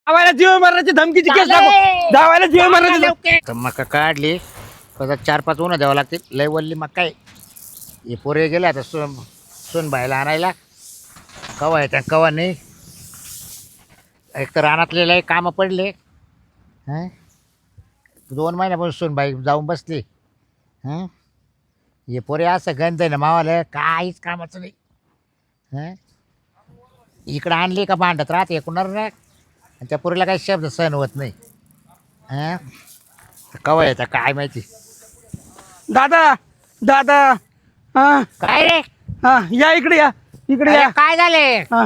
जावायला जीव मारण्याची धमकीची केस टाकू. जावायला जीव मारण्याची तर मका काढली परत 4-5 उन्हा द्यावं लागतील. लय वल्ली मका आहे. हे पोरे गेले आता सोन बायला आणायला. कवा येत्या कवा नाही. एक तर रानातले लय कामं पडले. हां 2 महिन्यापासून सोनबाई जाऊन बसली. हां हे पोरे असं गंध आहे ना मावाला काहीच कामाचं नाही. हां इकडं आणली का भांडत राहते कुणार ना. आणि त्या पोरीला काही शब्द सहन होत नाही. हां कवा येतं काय माहिती. दादा दादा हा काय रे हा या इकडे या इकडे अरे या. काय झाले हा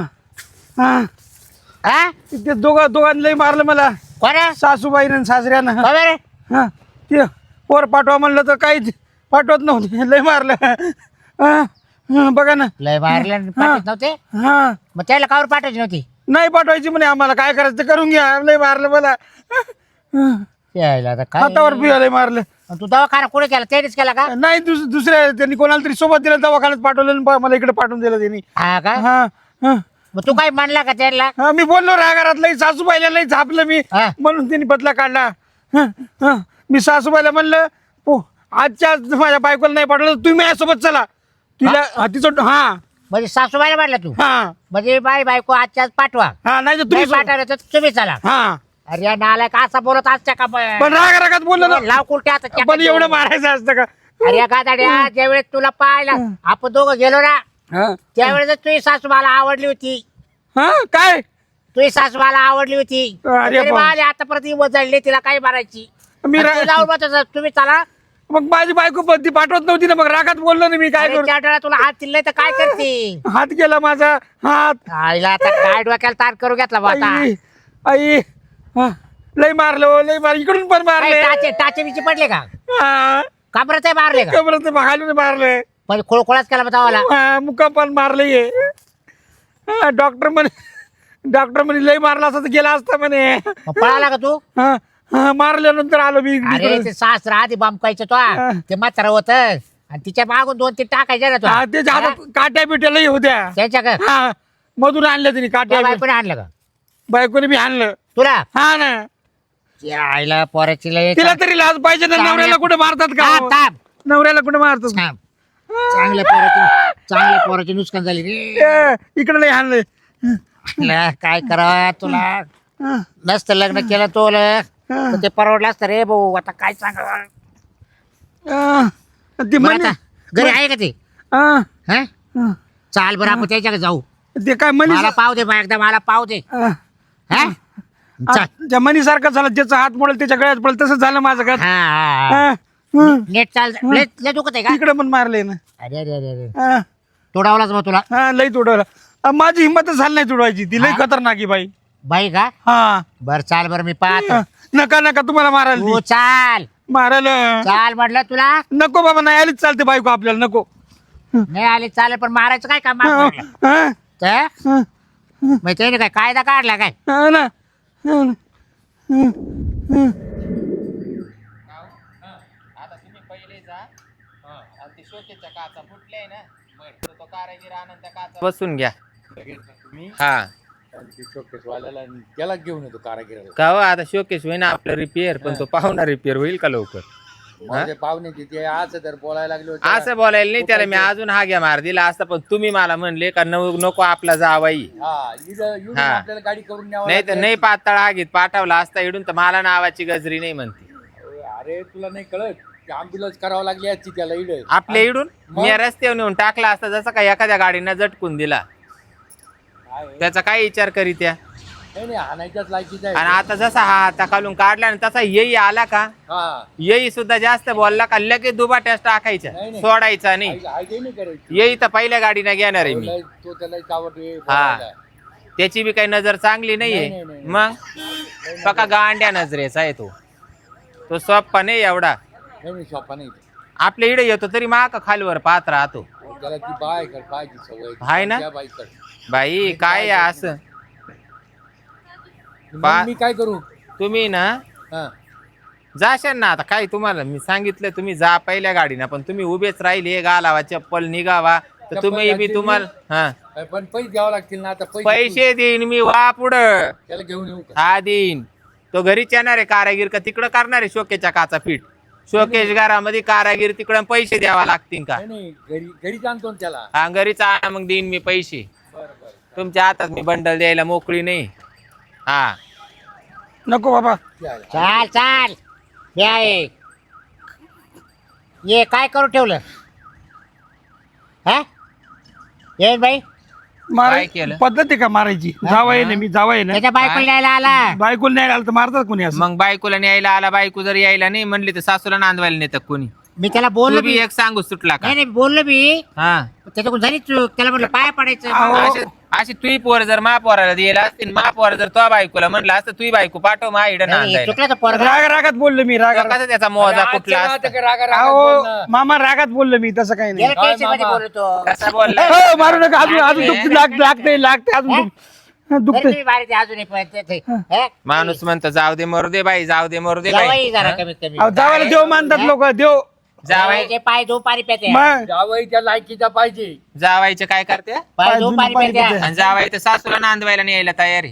हा हा ते दोघांना लय मारलं मला. कोण सासूबाईनं आणि सासऱ्यानं. रे हा ते पोर पाठवा म्हणलं तर काहीच पाठवत नव्हते. लय मारलं. हा, हा, बघा ना. लय मारलं पाठवत नव्हते. हा मग त्याला कावर पाठवायची नव्हती. नाही पाठवायची म्हणे आम्हाला. काय करायचं ते करून घ्या. लय मारलं मला. यायला आता काय हातावर पिया लय मारलं. आणि तू दवाखाना कुठे केला त्यानेच केला का. नाही दुसऱ्या त्यांनी कोणाला तरी सोबत दिलं दवाखान्यात पाठवलं आणि मला इकडे पाठवून दिलं त्यांनी. हा का हा हा मग तू काय म्हणला का त्याला. हा मी बोललो रागारात लई सासूबाईला लई झापलं मी. हा. म्हणून त्यांनी बदला काढला. हं, हं. मी सासूबाईला म्हणलं आजच्या आज माझ्या बायकोला नाही पाठवलं तुम्ही माझ्यासोबत चला. तिला हा, तिचं हा म्हणजे सासूबाईला म्हणला तू. हा म्हणजे बायको आजच्याच पाठवा. हा नाही तर नाही तुम्ही पाठवलं तर तुम्ही चला. हा अरे या नालायक असा बोलत असत्या का पण रागात बोललो ना. लाव कुलटे आता पण एवढं मारायचं असतं का. अरे या गादाड्या ज्यावेळेस तुला पाहायला आपण दोघं गेलो ना हा त्यावेळेस तुझी सासू मला आवडली होती. हा काय तुझी सासू मला आवडली होती. अरे तरी बाप. मला आतापर्यंत वजळली तिला काय मारायची. मी आणि तू जाऊन बघ तसं, तुम्ही चला. मग माझी बायको पण ती पाठवत नव्हती ना. मग रागात बोललो ना मी. काय अरे करू. त्या डोळ्यात तुला हात चिल्ले तर काय करते. हात गेला माझा हात. आईला आता काय डोक्याला ताण करू घेतला बा आता. आई आई हा, लय मारलं हो, लय मार इकडून पण काय मारले. टाचे बिचे पडले का. हा काबरत मारले का. कबरत खालून मारले. म्हणजे खोळखोळाच केला बतावाला. मुका पण मारले. डॉक्टर म्हणे लय मारला असता तर गेला असता म्हणे. पळाला का तू. हा, हा, मारल्यानंतर आलो मी अरे इकडे. ते सासरा आधी बांबकायचं तो ते म्हातारा होत आणि तिच्या मागून 2-3 टाकायचे ना हा, तो. त्याच्या हातात काट्या बिट्या लय होत्या. त्याच्या का हा मधून आणल्या तिने काट्या. बायकोने आणलं का बायकोने बी आणलं. तुला. हा ना. त्या आईला पोराची लय तिला तरी लाज पाहिजे ना. नवऱ्याला कुठे मारतात का. थांब, थांब. नवऱ्याला कुठे मारतात. थांब. चांगल्या पोराची नुकसान झाली रे. इकडे लय आणलंय. ला, काय करावं तुला. हा, नसतं लग्न केलं तो हा. ते परवडलं असतं रे भाऊ. आता काय सांगावं. हा. ती बरं म्हणे आता घरी आहे का ते. हा, हा? हा. चाल बरं आपण त्याच्याकडे जाऊ. ते काय मनी मला पाव दे बा एकदा मला पाव दे. हा? चाल. त्या मनीसारखं झालं. ज्याचा हात मोडेल त्याच्या गळ्यात पडेल तसं झालं माझं का. हा, हा, हा. नेट चाल. लय दुखत आहे का. इकडे पण मारले ना. अरे अरे अरे अरे हा, तोडावलाच मग तुला. हा, लई तुडवलं. माझी हिंमतच झाली नाही तुडवायची. ती लई खतरनाक आहे बाई. बाई का. हा बर चाल बरं मी पाहतो. नका नका तुम्हाला मारायला तू ती. चाल. मारायला चाल म्हटलं तुला. नको बाबा. नाही आलीच चालते बायको आपल्याला. नको. नाही आली चालेल पण मारायचं काय काम हा, म्हटलं. हा, तर हा, मग त्याने काय कायदा काढला काय. हा ना. हा ना. हा, हा. आता तुम्ही पहिले जा आणि ते शोकेच्या काचा फुटले ना तो कारागीर आनंद त्या काचा बसून घ्या. हा शोकेसवाल्याला त्याला घेऊन येतो कारागिराला. का हो आता शोकेश होईना आपलं रिपेअर पण तो पाहुणा रिपेअर होईल का लवकर. माझे पाहुणे तिथे आज तर बोलायला लागले होते. असं बोलायला नाही त्याला मी अजून हा घ्या मार दिला असता पण तुम्ही मला म्हणले का नको आपला जावाई. हा इथून हा. आपल्याला गाडी करून न्यावं नाही तर लागेल. नाही पातळ आगीत पाठवला असता इडून तर मला नावाची गजरी नाही म्हणते. अरे तुला नाही कळत अँब्युलन्स करावं लागली असती त्याला इड. आपल्या इडून मी रस्त्यावर नेऊन टाकला असता जसं काय एखाद्या गाडीनं झटकून दिला त्याचा काय विचार करीत या. नाही नाही हाणायच्याच लायकीच आहे. आणि आता जसा हा हाता खालून काढला आणि तसा येई आला का हा येई सुद्धा जास्त बोलला का लगेच दुबाट्यास टाकायच्या नाही, नाही. सोडायचा नाही. आयडिया नाही करायची. येई तर पहिल्या गाडीनं घेणार आहे मी. तो त्याला चावते हा त्याची बी काही नजर चांगली नाही, नाहीये. नाही, नाही. मग पका गांड्या नजरेचा आहे तो सोप्पा नाही एवढा. नाही शॉपा नाही. आपल्या इडे येतो तरी माग खालवर पाहत राहतो. त्याला ती बाय कर पाहिजे सवय. हाय ना? त्या बाई कर. बाई काय आहे असं मग मी काय करू. तुम्ही ना हा जाशाल ना आता काय तुम्हाला मी सांगितलं तुम्ही जा पहिल्या गाडीनं पण तुम्ही उभेच राहिले गालावा चप्पल निघावा तर चप्पल तुम्ही बी घातली तुम्हाला हा पण पैसे द्यावं लागतील ना आता पैसे देईन मी वा पुढं त्याला घेऊन येऊ का हा देईन. तो घरीच येणार आहे कारागीर का तिकडं करणार आहे शोकेच्या काचा फिट. शोकेश घरामध्ये कारागीर तिकडं पैसे द्यावा लागतील का? नाही घरी आणतो ना त्याला. हा घरीच आणा मग देईन मी पैसे. बरं तुमच्या हातात मी बंडल द्यायला मोकळी नाही. हा नको बाबा. चाल चाल ये काय करून ठेवलं हा ये बाई माराय केलं? पद्धत आहे का मारायची? जावाय ना मी जावाय ना. त्याच्या बायकोला द्यायला आला बायकोला नाही आलं तर मारतात कोणी असं? मग बायकोला न्यायला आला. बायको जर यायला नाही म्हणली तर सासूला नांदवायला नेतात कोणी. मी त्याला बोललो तू बी एक सांगू सुटला का? नाही नाही बोललो मी हा त्याच्याकडून झाली चूक त्याला म्हटलं पाय पडायचं अहो, अशी तुही पोर जर महापोराला दिला असतील, महापोर जर तो बायकोला म्हणलं असतं तुही बायको पाठव मा इडं नाही, नांदायला. चुकला तो पोरगा राग रागात बोललो मी राग कसा त्याचा मोजा कुठला असता? अहो मामा रागात बोललो मी तसं काही नाही. गेल्या टेन्शन मध्ये बोलतो कसा बोलला? हो, मारू नका अजून अजून लागते अजून दुखते. तुम्ही मारायचे अजून एक पण ते- हे? माणूस म्हणतो जाऊ दे मरू दे बाई, जाऊ दे मरू दे बाई. जावई जरा कमीत कमी अहो, जावायला देव मानतात लोक देव. जावईचे पाय धो पाणी पेते मग जावई त्या लायकीचा पाहिजे. जावायचे काय करते पाय धो पाणी पाणी पेते पेते. आणि जावाय तर सासूला नांदवायला न्यायला तयारी.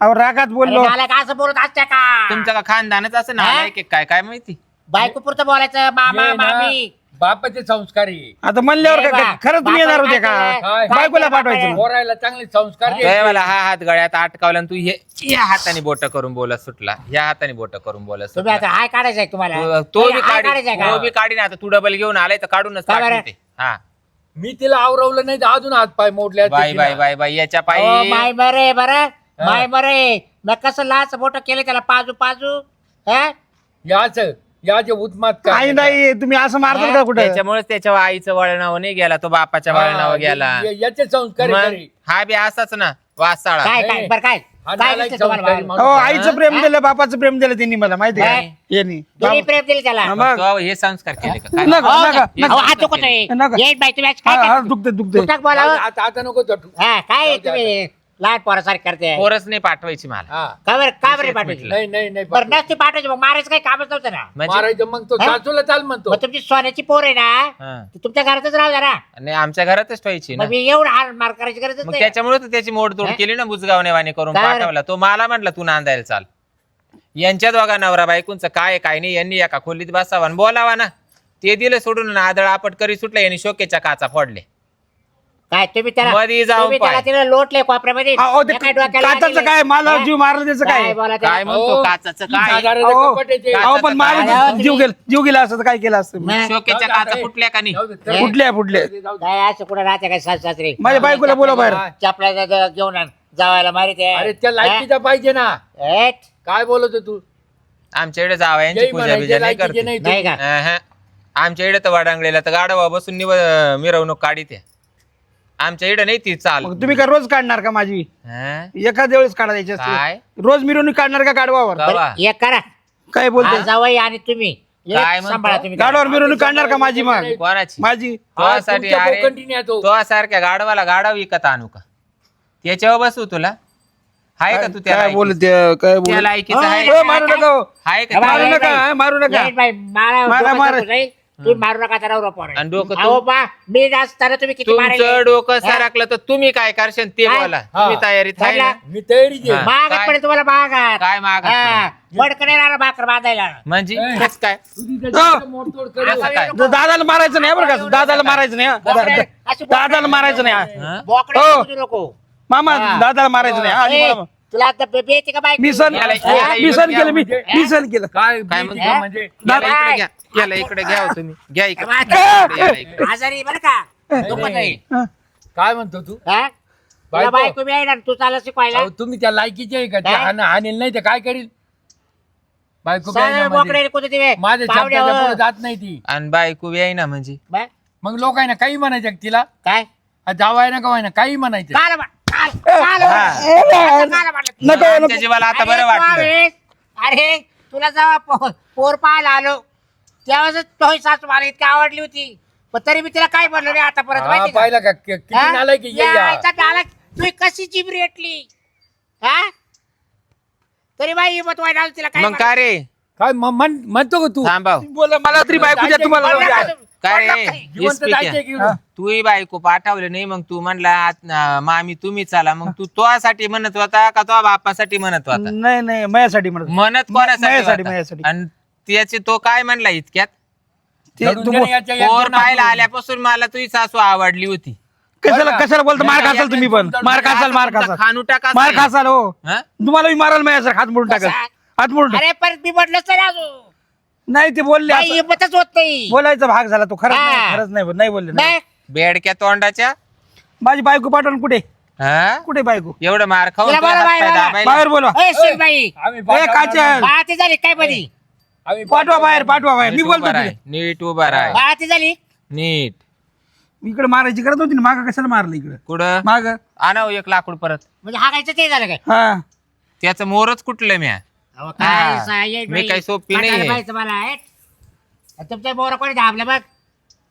अहो रागात बोललो. मला का असं बोलत असत्या का तुमचं का खानदानच असं ना हा? काय काय माहिती. बायको पुरतं बोलायचं मामा हे ना, मामी बापाचे संस्कार आहे. आता म्हणल्यावर हे काय बा, खरंच तुम्ही येणार होते का? काय? बायकोला पाठवायचं ना. पोरायला चांगले संस्कार तो द्यायचे. मला हा हात गळ्यात अटकावला आणि तू या हाताने बोट करून बोलत सुटला, या हाताने बोट करून बोलत तुम्ही सुटला. आता हाय काढायचंय तुम्हाला तो बी हाय काढी काढायचंय तो का बी काढी ना. आता तू डबल घेऊन आलाय तर काढूनच का बरं? टाकून ते. हा मी तिला आवरवलं नाही तर अजून हात पाय मोडले बाई बाई बाई बाई याच्या अहो, पायी माय मरे बरं माय मरे न कसं लाच मोठं केलं त्याला पाजू पाजू हा याचे उत्मात काही नाही तुम्ही असं मारतात का कुठं? त्याच्यामुळेच त्याच्या आईचं वळणावर नाही गेला, तो बापाच्या वळणावर गेला. याचे संस्कार आहे मग खरे. हा बी असाच ना वासाळा. काय काय बरं काय हा काय नालायक दिसतंय तुम्हाला संस्कारी बाहेर? माणूस. हो आईचं प्रेम दिलं बापाचं प्रेम दिलं त्यांनी मला माहिती आहे काय? का? यांनी. दोन्ही प्रेम दिले त्याला हा, अहो, मग. तो हे संस्कार केले का काय? नका नका नका. हात दुखतोय नका. ये बाई तुम्ही आज काय हा, हा, करता? दुखते दुखते. कुठं बोलावं? आता नको चटू. हा काय तुम्ही लहान पोरासारखी करते पोरच नाही पाठवायची मला. हा का बरं विषयच पाठवायची मिटला. नाही बरं नसती पाठवायची मग मारायचं काही कामच नव्हतं ना म्हणजे मारायचं मग तो हा? सासूला चाल म्हणतो. मग तुमची सोन्याची पोर आहे ना हा. ती तुमच्या घरातच राहू द्या ना आणि आमच्या घरातच ठेवायची ना. मग मी एवढं हार मार करायची गरजच मग नाही त्याच्यामुळे तर त्याची मोडतोड हा? केली ना बुजगावनेवाणी करून काय बरं? पाठवला. तो मला म्हटला तू नांदायला चाल. यांच्या दोघा नवरा बायकोंचं काय काय नाही, यांनी एका खोलीत बसावा आणि बोलावा ना. ते दिलं सोडून आदळ आपट करी सुटला, यांनी शोकेच्या काचा फोडले. काय तुम्ही त्याला मध्ये जाऊन तुम्ही त्याला पाय. तिला लोटले कोपऱ्यामध्ये अहो, ते त्या काय डोक्याला काचाचं लागले? काय मला हा? जीव मारला त्याचं काय काय? बोला काय त्याला? म्हणतो अहो, काचाचं काय? साधारण अहो, कपट आहे ते. काय? अहो पण काय? मारून जीव गेला असं तर काय केलं असतं मी? मग शोकेच्या काचा फुटल्या का नाही? जाऊ दे, हे? फुटले फुटले. जाऊ दे. काय असं कुठे राहते काय सासरे माझ्या बायकोला बोला बाहेर. चपला घेऊन आण, जावायला मारित अरे त्या लायकीचा पाहिजे ना. काय बोलत तू? आमच्याकडे जावयांची जय पूजा म्हणायचे, बिजा नाही लायकीचे करते. नाही नाही का अहं. आमच्या इकडे तर वाडांगलेला तर गाडवा बसून मिरवणूक काढीते. आमच्या इकडे नाही ती चाल. मग तुम्ही का रोज काढणार का माझी? हं? एखाद्या वेळेस काढायची असते. काय रोज मिरवणूक काढणार का गाडवावर? गावा. एक करा काय बोलते? जावई आणि तुम्ही एक काय म्हणतो? सांभाळा तुम्ही गाडवावर मिरवणूक काढणार का माझी मग? कोणाची? माझी. हा, तुझ्यासाठी तुमच्या अरे बोकंडीने येतो. तो सारख्या गाडवाला गाडा विकत आणू का? त्याच्यावर बसू तुला? आहे का तू त्या काय लायकीचं? बोलते काय त्या बोलते? लायकीचं आहे? हो, मारू नका हो. आहे का? मारू बाई, नका बाई. मारू नका. नाही बाई, मला मारा, डोकं मारा. चालू नाही. तुम्ही मारू नका त्याला रोपावर आणि डोकं अहो बा मी असताना तुम्ही किती तुमचं मारायले? डोकं सरकलं तर तुम्ही काय करशाल ते काय? बोला. हा. तुम्ही तयारीत आहे ना? मी तयारी हा. मागात काय? पडेल तुम्हाला मागात काय मागात हा, बडकं राहणार भाकर बांधायला म्हणजे ए. कसं काय? मोडतोड असं काय? दादाला मारायचं नाही बरं का? दादाला मारायचं नाही हा. दादाला मारायचं नाही हा. हं? बोकडे हो. समजू नको मामा हा. दादाला मारायचं नाही हा. ए, आणि बोला. तुला आता बेबी येते का बाई मी सण याला- मी सण केलं मी सण केलं. काय काय भीती म्हणतो? का म्हणजे याला काय? इकडे घ्या. याला इकडे घ्या हो तुम्ही. घ्या इकडे. ए. याला इकडे. आजारी बरं का दुखत नाही हा. काय म्हणतो तू? हा? तुला बायको. बायको बी आहे ना तू चालला शिकवायला अहो, तुम्ही त्या लायकीचे आहे का? त्या काय? हाणेल नाही तर काय करील? बायको बी आहे ना सगळे म्हणजे. बोकडे कुठे दिवे माझ्या पाहुणे शब्दाच्या हो. पुढे जात नाही ती. आणि बायको बी आहे ना म्हणजे बा- मग लोक आहे ना काही म्हणायचं का तिला? काय जावाय ना का ना काही म्हणायचं. काल बा- काल- काल बा- हा. काल म्हटलं. नको आमच्या जीवाला आता बरं अरे, वाटलं. त्यावेळेस, अरे तुला जेव्हा पोर पाहायला आलो त्यावेळेस तो सासू मला इतकी आवडली होती पण तरी मी तिला काय म्हणलो रे आता परत हा, माहिती का? पाहिलं का किती हा? नालायक आहे ये या. यायचा नालायक. तू कशी जीभ रेटली हा तरी बाई मत वाईट तिला काय मग काय रे काय म्हणतो का तू? थांबाव बोला मला तरी बायको द्या तुम्हाला. म्हणलं का? काय रे म्हणलं का? जिवंत इस्पिक जायचंय आहे. की इकडून? तूही बायको पाठवले नाही मग तू म्हणला मामी तुम्ही चला मग तू तोसाठी म्हणत होता का तो बापासाठी म्हणत होता नाही नाही माझ्यासाठी म्हणत म्हणत कोणासाठी माझ्यासाठी. होता? आणि त्याचे तो काय म्हणला इतक्यात ते धरून तू दे ना याच्या एक पोर दोन पाहायला हात. आल्यापासून मला तुझी सासू आवडली होती कशाला बोलतो मार खासाल तुम्ही पण मार खासाल खानू टाका मार खासाल हो हा? तुम्हाला मी मारायला माझ्या हात मोडून टाकल हात मोडून टाक. अरे पण मी म्हटलं तर अजून नाही ते बोलले काही असं. हिंमतच होत नाही. बोलायचा भाग झाला तो खरंच नाही हा. खरंच नाही बोलले नाही. नाही बेडक्या तोंडाच्या माझी बायको पाठवून कुठे हा? कुठे बायको एवढं मार खाऊन तिला तुला बोला हातपाय बाहेर, दाबायला. बाहेर बोला ए, शिरबाई आम्ही ए पाठवणार काच्या नाही. बाळाती झाली काय बधी आम्ही पाठवा बाहेर मी नीट बोलतो उभा राह, तिकडे. नीट उभा राह बाळाती झाली नीट इकडे मारायची करत होती ना माग कशाला मारलं इकडे कुठं माग आणाव एक लाकूड परत म्हणजे हागायचं ते झालं काय हा त्याचं मोरच कुठलं म्या अहो, हा. काय साहेब मी बाई. काही सोपी वाटायला नाहीये. पाहिजे मला हे. तुमच्या मोर कोणी दाबलं बघ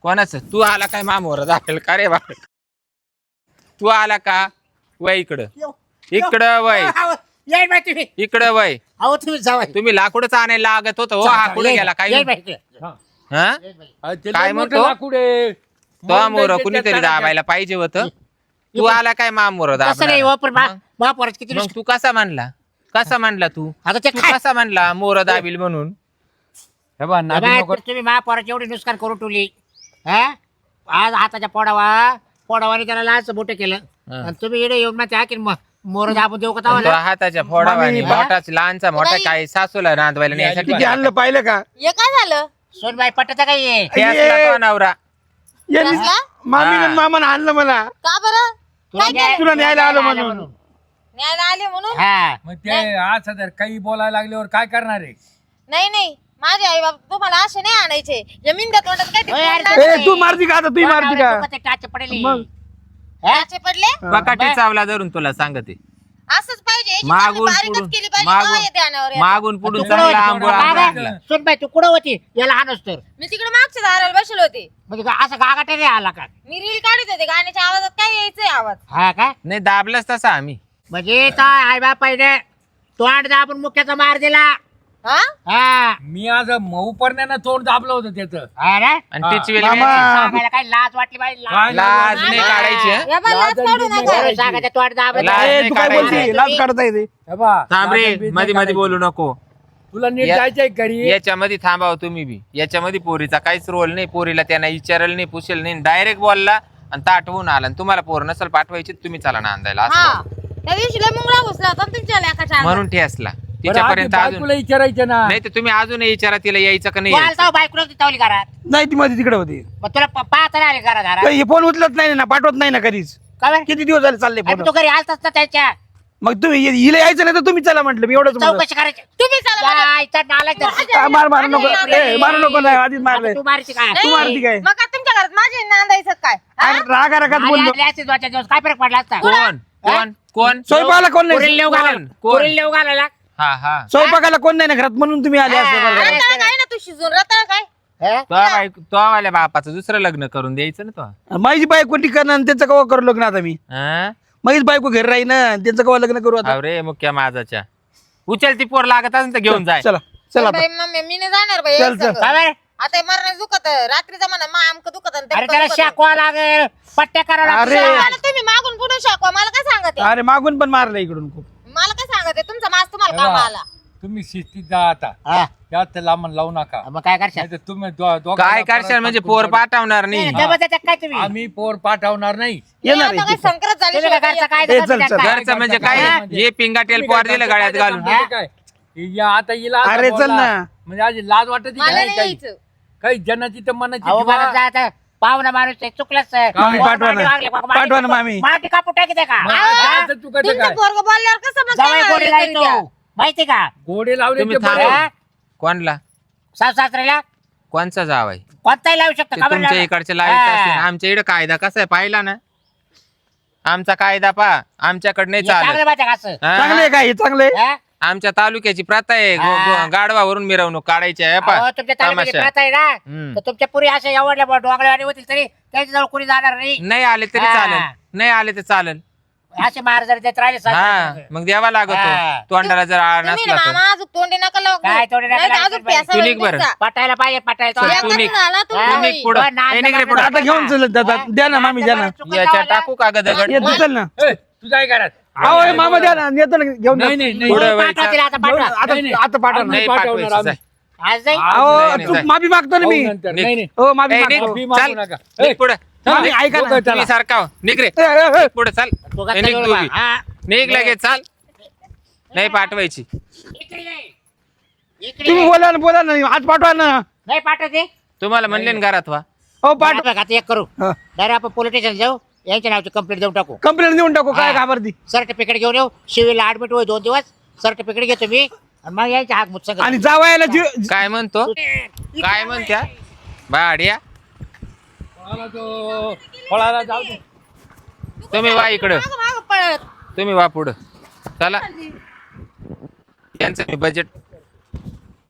कोणाच तू आला काय मामोर दाखल का रे बाप तू आला का वय इकडं वय अहो, येईल बाई तुम्ही इकडं वय अहो तुम्ही जावा तुम्ही लाकूडच आणायला लागत होतं हो हा कुठे गेला काय येईल बाई इकडे. हा. हा येईल बाई. अरे ते काय लय मोठं म्हणतो? लाकूड आहे. तो मोर म्हणून कुणीतरी त्याच्या दाबायला पाहिजे होतं तू आला काय मामोर तसं नाही हो, पण महापौरात किती मग तू कसा म्हणला तू आता ते तू काय कसा म्हणला मोर दाबील म्हणून हे बघ, नादी बाई, नको. तुम्ही महापौराची एवढी नुकसान करून ठेवली हा आज हाताच्या पोडावाने त्याला लाच मोठं केलं हा. आणि तुम्ही इकडे येऊन मग त्या की मोर दाबून देऊ का तो तावाला? हाताच्या फोडावानी मामी, मोठाच लहानचा मोठा बाई. काय सासूला नांदवायला न्यायसाठी किती आणलं पाहिलं का हे काय झालं सोनबाई पटत काय हे? त्यासला तो नवरा यांनी कसला? मामीने हा. मामानं आणलं मला का बरं तुला न्याय- तुला न्यायला आलो न्यायला म्हणून. न्यायला आले म्हणून हा मग ते आज जर काही बोलायला लागल्यावर काय करणार आहे नाही माझे आई बाप तुम्हाला असे नाही आणायचे जमीन तोंडात काय ते ओय, अरे, बोलणार ए नाही. तू मारती का आता तू मारती का डोक्यात टाच पडेल मग. हा? काचे पडले बकाटी चावला धरून तुला सांगते असंच पाहिजे याची मागून चांगली बारीकच पुढून केली पाहिजे तेव्हा येते अनावर येतं. मागून पुढून तू कुठं चांगला होती? आंबोळा बाबा, आणला. सोनबाई तू कुठं होती याला आणस तर मी तिकडे मागच्या दाराला बसले होते म्हणजे असं गागाटे नाही आला का मी रील काढत होते गाण्याच्या आवाजात काय यायचंय आवाज हा का नाही दाबलाच तसा आम्ही म्हणजे आई बाप पाहिजे तोंड दाबून मुख्याचा मार दिला हा हा मी आज मऊ परण्यानं तोंड दाबलं होतं त्याचं अरे आणि हा. तिची वेळ मामा. यायची. सांगायला काय लाज वाटली पाहिजे काय लाज नाही मामा. काढायची हं? या बा, लाज लाज काढू आणि नका बिजनेस. सांगायचं तोंड दाबलं लाज ए, नाही तू काय काढायची. बोलते लाज काढता येते हे बघ, थांब रे लाजन बीजन मध्ये काढायची. बोलू नको तुला नीट या- जायचंय घरी याच्यामध्ये थांबाव तुम्ही बी याच्यामध्ये पोरीचा काहीच रोल नाही पोरीला त्यांना विचारलं नाही पुशेल नाही डायरेक्ट बोलला आणि ताटवून आला आणि तुम्हाला पोर नसल पाठवायची तुम्ही चला नांदायला असं हा बोलला. त्या दिवशी लय मुंगळा घुसला होता ना तुमच्या लेकाच्या अंगात. म्हणून ठेसला बरं, आधी तिच्यापर्यंत अजून बायकोला विचारायचं ना नाही तर तुम्ही अजून विचारा तिला यायचं का नाही तू यायचं. आलता बायकोला तावली घरात नाही ती मध्ये तिकडे होती मग तुला पाहता नाही आले घरात घरात हे फोन उचलत नाही ना पाठवत नाही ना कधीच का बरं? किती दिवस झाले चालले अरे फोन तू घरी आलताच ना त्याच्या मग तुम्ही हिला यायचं नाही तर तुम्ही चला म्हटलं मी एवढंच म्हणलं. चौकशी करायची तुम्ही चला माझ्या- जायचा नालायक तर. आ, मारू नको ए, मारू नको नाही आधीच मारलंय आता तू मारची काय तू मारती काय मग काय तुमच्या घरात माझे नांदायचं काय हा? अरे रागा रागात आली बोललो आली असती दोनच्या दिवस काय फरक पडला असता कोण कोण कोण स्वयंपाकाला कोण पुरील नाही लेव कोण? घालायला कोण? पुरील लेव घालायला हा हा स्वयंपाकाला कोण नाही ना घरात म्हणून तुम्ही आले असते हा. बरं. रताळ काय ना तू शिजून रताळ काय हे? तो वाल्या बापाचं दुसरं लग्न करून द्यायचं ना तो माझी बायको ठिकाण आणि त्यांचं कवा करू लग्न आता मी हा? माझीच बायको घरी राही ना त्यांचं कवा लग्न करू आता अरे मुख्य माझाच्या उचल ती पोर लागत असेल तर घेऊन जाय चला चला आता बाई मम्मी मी नाही जाणार बाई चल, एक चल. संग. काय बरं? आता मरण दुखत रात्रीचा म्हणा मा आमक दुखत आणि अरे तेमकं त्याला दुखत. शाकवा लागेल पट्ट्या करावं अरे. लागतील. मला तुम्ही मागून पुढे शाकवा मला काय सांगते अरे मागून पण मारलं इकडून खूप मला काय सांगते तुमचा मास तुम्हाला हे काम बघ, आला तुम्ही शिस्तीत जा आता हा, जास्त लांबून लावू नका मग काय करशाल नाहीतर तुम्ही दोघांना काय परत करशाल म्हणजे पाठवून पोर करू. पाठवणार नाही जबरदस्त त्याच्यात काय तुम्ही आम्ही पोर पाठवणार नाही येणार आता काय आहे. संक्रांत झाली तुम्ही काय करता काय ए, करता चल, चल. काय? घरचं म्हणजे काय हा? हे पिंगाटेल पोर दिलं गळ्यात घालून म्हणजे काय या आता हिला आता अरे, चल बोलला. ना. म्हणजे आज लाज वाटत मला नाही काही यायचं काही जनाची तर मनाची अहो जीवा. मला जायचं पाहुणा माणूस आहे, चुकलंच मामी पाठवा ना. पाठवा ना मामी. माटी कापू टाकी का मग जायचं तू कसं तुमचं काय पोरग बोलल्यावर कसं मग जवळ काय गोडी तरी द्या. लावतो माहिती का घोडे लावले तुम्ही ते बरे. थांबा. हा? कोणला सासू सासऱ्याला कोणचा जाव आहे कोणताही लावू शकतो ते का बरं तुमच्या लावलं? इकडचे लाईट हा. असतील आमच्या इकडे कायदा कसा आहे पाहिला ना आमचा कायदा पा आमच्याकडे नाही हे चांगलं चालत माहिती आहे का असं? हा? चांगले काय चांगले हा? आमच्या तालुक्याची प्रथा आहे हा. गाडवावरून मिरवणूक काढायची आहे अहो, पा तुमच्या तालुक्याची तमाशा. प्रथा आहे ना हम्म. तर तुमच्या पुरी अशा एवढल्या डोंगळवाणी होतील तरी त्याच्याजवळ कोणी जाणार नाही नाही आले तरी हा. चालेल नाही आले तर चालेल असे मार जर देत राहिले हा मग द्यावा हा. लागतो तोंडाला जर आळ तुम्ही नसला ना तर मामा अजून तोंडी नका लावू. काय तोंडी नका नाही तर लावू? अजून प्यासा तू होईल निघ बरं. तुमचा. पटायला पाहिजे पटायला चल, एकच तू निघ. झाला तू निघ तुम्ही. पुढं. बरं, नाच ए, निघ रे नका पुढं. आता घेऊन चलत जातात द्या ना मामी द्या ना याच्या टाकू का ग दगड ये तू चल ना ए, तू जाय घरात अहो हे मामा द्या ना येतो ना घेऊन जा. नाही नाही नाही पुढं हो, व्हायचं. पाठवा तिला आता घेऊन पाठवा. आता नाही, नाही. आता पाठवा ना. नाही पाठवणार पाठवायचं आम्ही. जाय. आज जाईल अहो नाही, तू नाही. माफी मागतो ना पाहू मी नंतर. निघ. नाही नाही हो माफी ए, मागतो निघ. माफी मागू चाल. नका. निघ ए, पुढं मामी ऐका ना दोघं चला. तुम्ही सारखा हो. निघ रे ए, ए, ए. पुढे चाल तू ए, निघ गच्चा तू घेऊन बी. बा. हा. निघ लगेच चाल नाही पाठवायची इकडे ये. इकडे तुम्ही ये. बोला ना आज पाठवा ना नाही पाठवते तुम्हाला म्हणले ना घरात व्हा हो पाठवा आता एक करू डायरेक्ट आपण पोलीस स्टेशन जाऊ यांच्या नावाची कंप्लेंट देऊन टाकू कंप्लेंट देऊन टाकू काय हा. घाबरती सर्टिफिकेट घेऊन येऊ सिव्हिलला ऍडमिट होईल 2 दिवस सर्टिफिकेट घेतो मी आणि मग यांच्या हाक मुत्संग आणि जावायला जी- काय म्हणतो काय म्हणत्या भाड्या मला तो फळाला जाऊ दे. तुम्ही वा इकडं मागं मागं पळत. तुम्ही वा पुढं चला यांचं मी बजेट